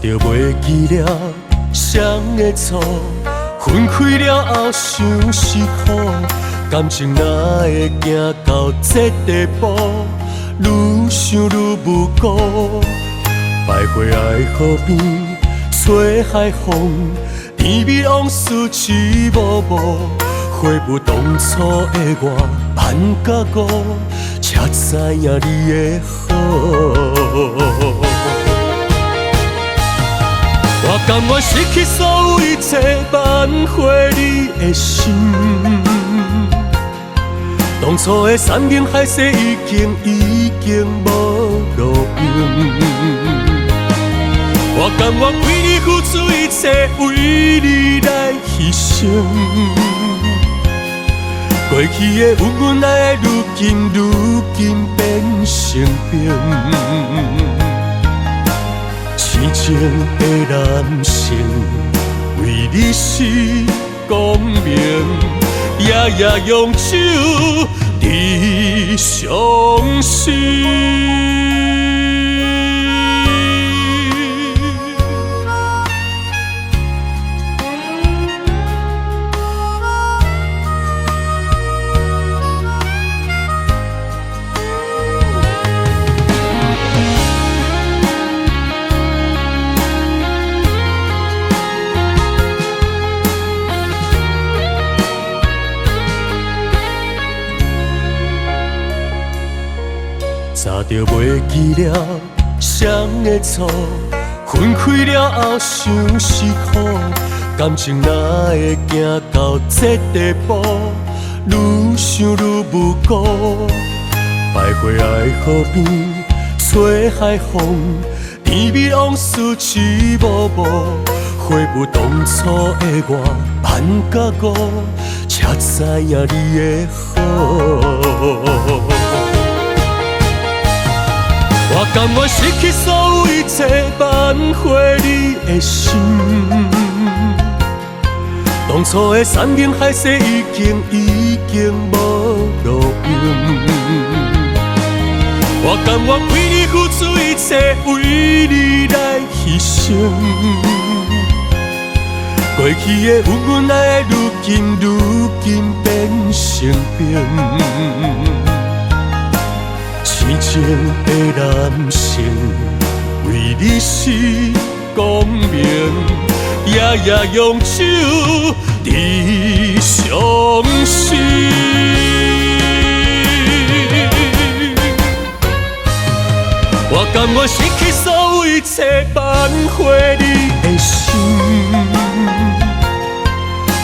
着袂记了谁的错，分开了后想是苦，感情哪会行到这地步？愈想愈无辜，徘徊爱河边，吹海风，甜蜜往事一幕幕，回不当初的我，慢甲误，才知影你的好。我甘愿失去所有一切，挽回你的心。当初的山盟海誓已经无路用。我甘愿为你付出一切，为你来牺牲。过去的恩恩爱爱，如今变成冰。痴情的男性，为你是光明，夜夜用手你伤心。早就袂记了谁的错，分开了后想是苦，感情哪会行到这地步？愈想愈无辜，徘徊爱河边，吹海风，甜蜜往事一幕幕，回不当初的我，慢甲误，才知影你的好。我甘愿失去所有一切，挽回你的心。当初的山盟海誓已经无路用。我甘愿为你付出一切，为你来牺牲。过去的恩恩爱爱，如今变成冰。痴情的男性，为你是光明，夜夜用手你伤心。我甘愿失去所有一切，挽回你的心。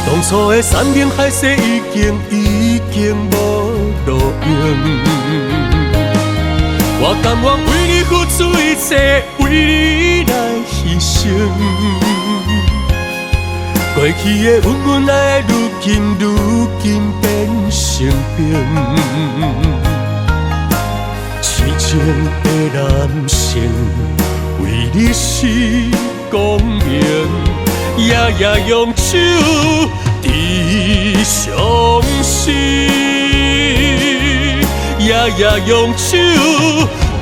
当初的山盟海誓已经无路用。我甘愿为你付出一切，为你来牺牲。过去的恩恩爱爱，如今变成冰。痴情的男性，为你是光明，夜夜用手你伤心。夜夜用手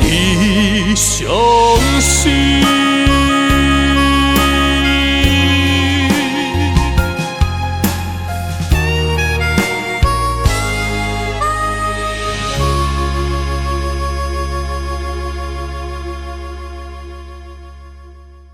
你伤心。